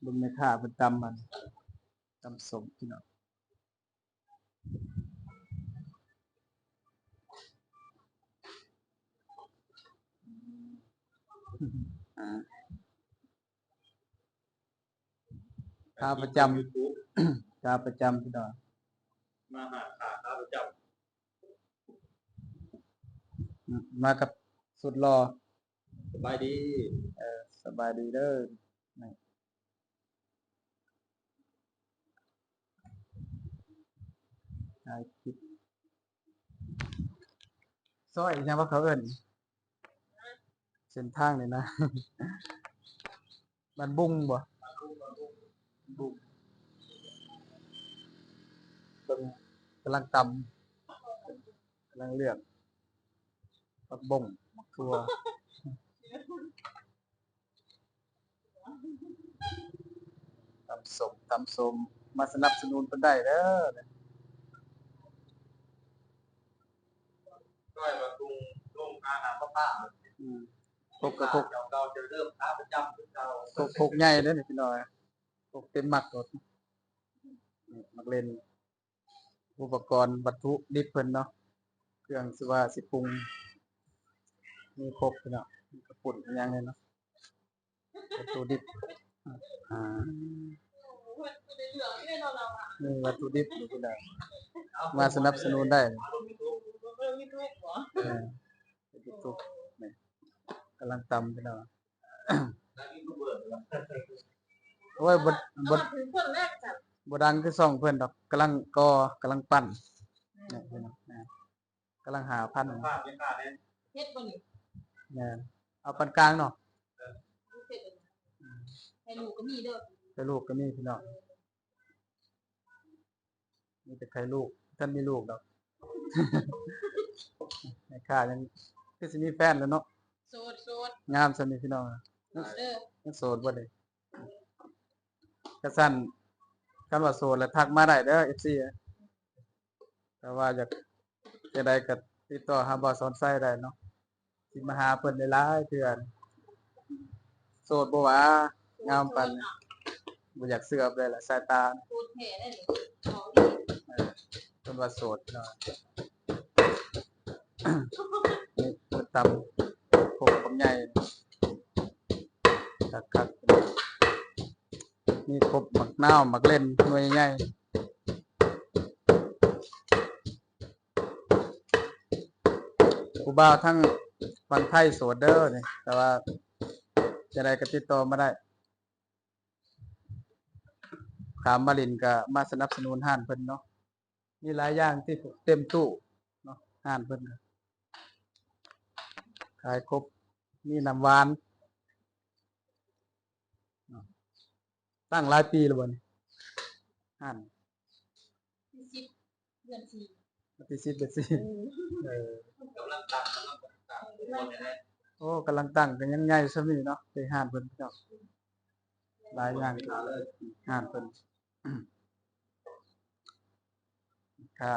บึงในข้าเป็นตำมันตำสมพี่น้องข้าประจำข้าประจำพี่น้องมาหาขาประจมากับสุดรอำสบายดีสบายดีเด้อถ่ายคลิปซอยยังว่าเขาเอิ้นเส้นทางนี่นะมันบุ้งบ่บุ้งเบิ่งกำลังตำกำลังเลือกผักบุ้งมะกรัวตำส้มมาสนับสนุนเพิ่นได้เด้อ ก็มาปรุงลงอาหารป้าพกกับพกเราจะเริ่มขาประจำที่เราพกใหญ่เด้อนี่พี่น้อยพกเต็มมัดรถมักเล่นอุปกรณ์วัตถุดิบเพิ่นเนาะเครื่องสิว่าสิปรุงมีครบพี่น้องมีกระปุ่นอีหยังเลยเนาะวัตถุดิบอ่านี่วัตถุดิบนี่พี่น้องมาสนับสนุนได้ทุกนี่กำลังตำพี่น้องโอ้ยบ่ดังคือซ่องเพิ่นดอกกำลังกำลังปั้นนี่พี่น้องกำลังหาพันธุ์เฮ็ดบ่นี่แม่นเอาปานกลางเนาะให้ลูกก็มีเด้อให้ลูกก็มีพี่น้องมีแต่ใครลูกท่านมีลูกดอกแม่ค้ายังคือสิมีแฟนแล้วเนาะโสดงามซั่นนี่พี่น้องเด้อยังโสดบ่ได้ก็ซั่นคันว่าโสดแล้วทักมาได้เด้อ FC แต่ว่าอยากจะได้ก็ติดต่อหาบ่าวสอนไส้ได้เนาะสิมาหาเพิ่นหลายๆเทื่อโสดบ่หวางามปานนี้บ่อยากเสือบเลยล่ะสายตาพูดแท้ได้นี่ของดีเพิ่นว่าโสดเนาะนี่เพิ่นตำผมใหญ่คักๆมีครบหมักนาวหมักเล่นหน่วยใหญ่ผู้บ่าวทั้งฝั่งไทยโสดเด้อนี่แต่ว่าจะได้ก็ติดต่อมาได้ถามมาลินก็มาสนับสนุนร้านเพิ่นเนาะมีหลายอย่างที่เต็มตู้เนาะร้านเพิ่นขายครบมีน้ำหวานตั้งหลายปีแล้วบ่นี่ร้าน10เดือน4ที่10เดือน4กำลังตั้งโอ้กำลังตั้งกันยังใหญ่ซะนี่เนาะไปร้านเพิ่นเนาะหลายอย่างร้านเพิ่นค่ะ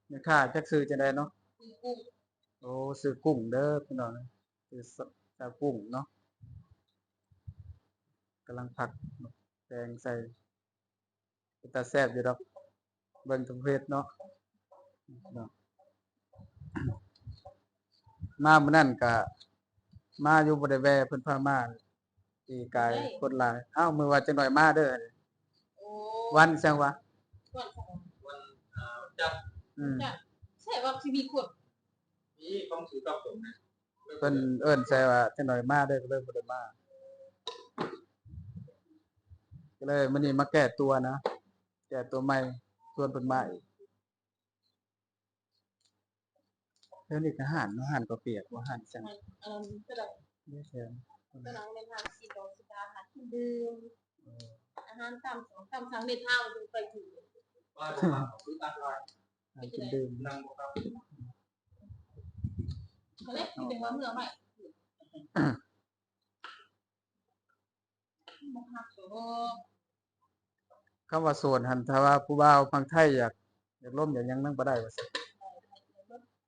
แม่ค้าจักซื้อจังได๋เนาะโอ้ซื้อกุ้งเด้อพี่น้องซื้อซากุ้งเนาะกำลังผัดแกงใส่เป็นตาแซ่บอยู่ดอกเบิ่งทุกเพศเนาะมามื้อนั้นก็มาอยู่บ่ได้แวะเพิ่นพามาปีกายคนหลายอ้าวมื้อว่าจักหน่อยมาเด้อโอ้วันจังวะวันจัดใช่ว่าสิมีคนมีของถือกับผมนะเพิ่นเอิ้นใส่ว่าจักหน่อยมาเด้อก็เลยบ่ได้มาก็เลยมื้อนี้มาแก้ตัวนะแก้ตัวใหม่ชวนเพิ่นมาอีกเดี๋ยวนี้ก็ห้านเนาะห้านก็เปียกว่าห้านจังกระดังเด้อแซ่บกระดังเป็นทางสิโดสิตาหาที่ดื่มอาหารตามทางเดินทางไปถึงว่าซื้อตามรอยให้กินดื่มนั่งบ่ครับเขาเรียกที่เป็นว่าเมืองใหม่บ่ฮักโอ้คำว่าโสดหั่นถ้าว่าผู้บ่าวฟังไทยอยากล้มอยากหยังนำบ่ได้ว่าซั่น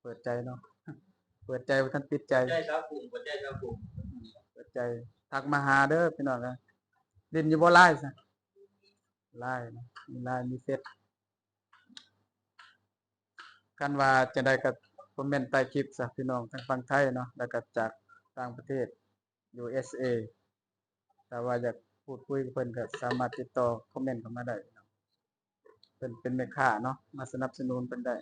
เปิดใจเนาะเปิดใจบ่ทันปิดใจใจครับผมบ่ใจครับผมเปิดใจทักมาหาเด้อพี่น้องนะ เล่นอยู่บ่ไลน์ซะไลน์นะมีไลน์มีเฟซกันว่าจะได้ก็คอมเมนต์ใต้คลิปซะพี่น้องทางฝั่งไทยเนาะแล้วก็จากต่างประเทศ USA ถ้าว่าอยากพูดคุยกับเพิ่นก็สามารถติดต่อคอมเมนต์เข้ามาได้เนาะเพิ่นเป็นแม่ค้าเนาะมาสนับสนุนเพิ่นได้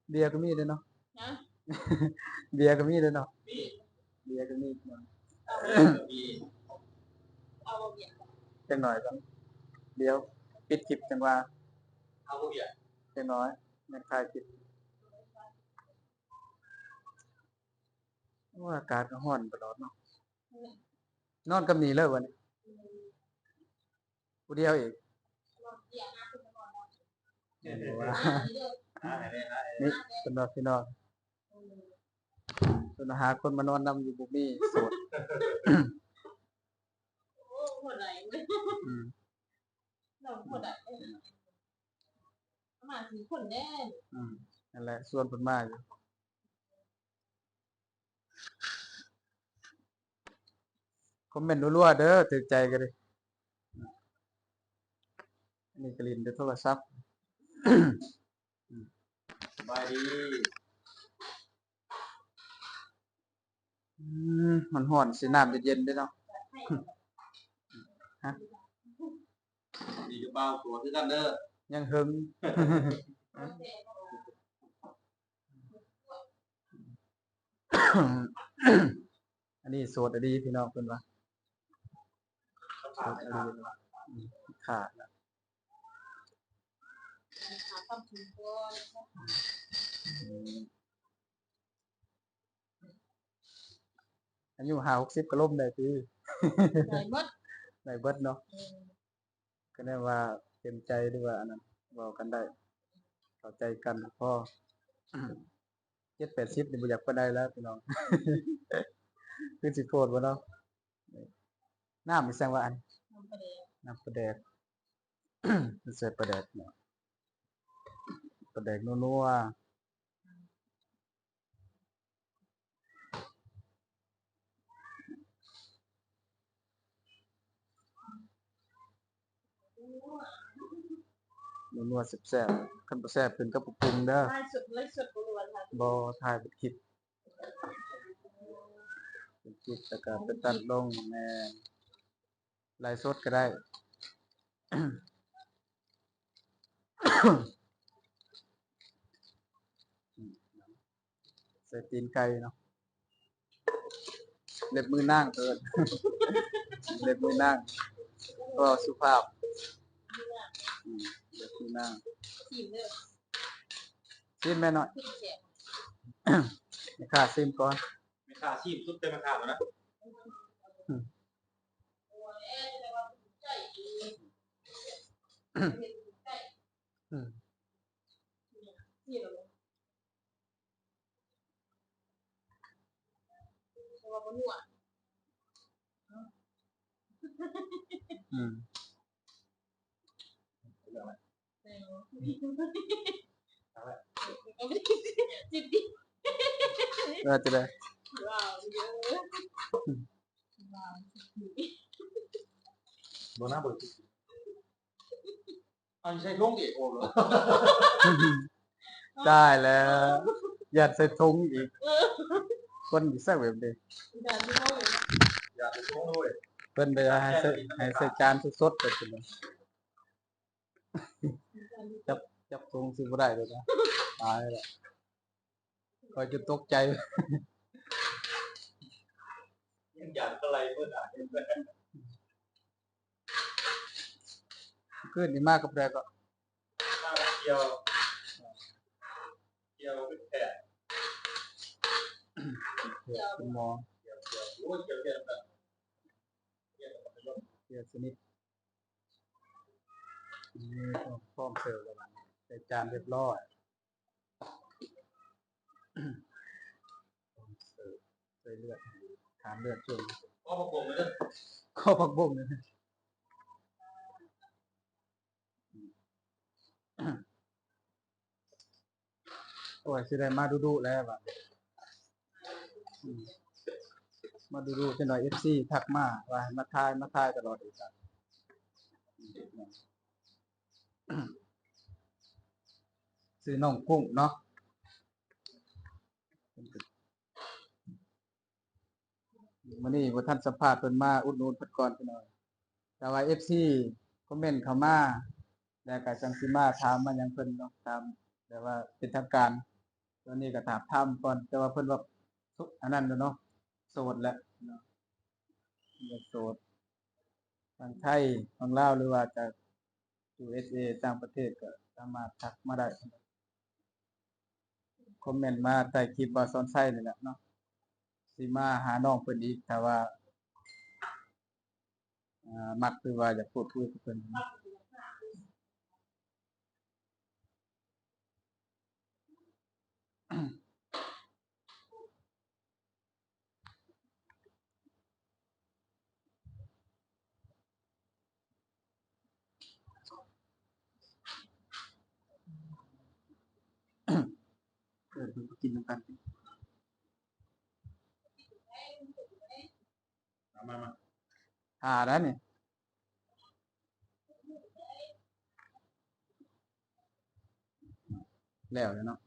เบียร์ก็มีเด้อเนาะ นะ เบียร์ก็มีเด้อเนาะ มี เบียร์ก็มีเนาะ มี เอาบ่เบียด จังหน่อยก่อนเดี๋ยวปิดคลิปจังว่า เอาพวกเบียร์ จังน้อยแม่นถ่ายคลิปโอ้อากาศก็ร้อนตลอดเนาะนอนกับหนีเลยวันนี้ผู้เดียวอีก เบียดนะคุณก่อน เนี่ย ว่า เด้อ นี่เป็นว่าพี่น้องเพิ่นหาคนมานอนนำอยู่บ่มีโสด โอ้คนไหนเว้ย อืม เราคนไหนมาถึงคนแน่ อืมนั่นแหละส่วนเพิ่นมาอยู่คอมเมนต์รัวๆเด้อถูกใจก็ดิอันนี้ก็ลิ้นด้วยโทรศัพท์ สบายดี มันร้อนสิน้ำเย็นๆเด้อเนาะ ดีจะเบาตัวคือกันเด้อ ยังหึง อันนี้โสดอดีพี่น้องเพิ่นว่าโสดอดีอืมขาดแล้ว ทำถึงตัว อายุ50-60ก็ล้มได้ติ ไหนมด ได้เบิดเนาะก็ได้ว่าเต็มใจหรือว่าอันนั้นเว้ากันได้เข้าใจกันพอ 70-80นี่บ่อยากปานใดแล้วพี่น้อง คือสิโพดบ่เนาะน้ำมีแสงว่าอัน ทำประเดี๋ยว น้ำปลาแดก มันใส่ปลาแดกเนาะปลาแดกนัวๆนัวๆแซ่บๆคันบ่แซ่บเพิ่นก็บ่ปรุงเด้อ ไล่สุดล้วนค่ะ บ่ถ่ายเป็นคลิปแล้วก็ไปตัดลงแม่นไลฟ์สดก็ได้ ใส่ตีนไก่เนาะเล็บมือนางเพิ่น เล็บมือนางก็สุภาพเล็บมือนาง ทีมเด้อ ซิมแม่หน่อย ทีมแจก ให้ข้าซิมก่อน ไม่ค่าชีพสุดเต็มราคาแล้วนะ โอ้ยแต่ว่าใจดีใจ อืม ที่เราแต่ว่าบ่นัว อืม แต่จิตดี จะได้ ว้าวเยอะว้าว โบนัสเบิร์ดอันใช่ลงเอกโอเหรอ ได้แล้ว อย่าใส่ถุงอีก คนสิใส่แบบนี้ แต่ที่เขาอยู่ อยากลงด้วย เพิ่นไปให้ใส่จานสดๆไปกินเลยจับถุงสิบ่ได้เลยนะตายแล้วคอยจะตกใจ ยังอยากอะไรเมื่อไหร่ ขึ้นนี่มากกับแรก็ เกี่ยวเป็นแผล คุณหมอ โอ้ยเกี่ยวแบบ เสียสนิทนี่ต้องพร้อมเสิร์ฟแล้วมันใส่จานเรียบร้อยเสิร์ฟใส่เลือดถามเลือดจน พ่อประกงเลยเด้อ ข้อผักบุ้งนะโอ้ยสิได้มาดูๆแล้วบัดม มาดูจังหน่อย FC ทักมาว่าให้มาทายตลอดอีกครับซื้อน้องกุ้งเนาะมื้อนี้บ่ทันสัมภาษณ์เพิ่นมาอุดหนุนเพิ่นก่อนพี่น้อยแต่ว่า FC คอมเมนต์เข้ามาแล้วก็จังสิมาถามมาหยังเพิ่นเนาะถามแต่ว่าเป็นทางการตอนนี้ก็ถามก่อนแต่ว่าเพิ่นว่าอันนั้นแล้วเนาะโสดแล้วเนาะโสดทางไทยทางลาวหรือว่าจาก USA ต่างประเทศก็สามารถทักมาได้คอมเมนต์มาใต้คลิปบ่าวสอนไส้นี่แหละเนาะสิมาหาน้องเพิ่นอีกถ้าว่ามักหรือว่าอยากพูดคุยกับเพิ่นเพิ่นก็กินนำกัน มาแล้วนี่แล้วเนาะ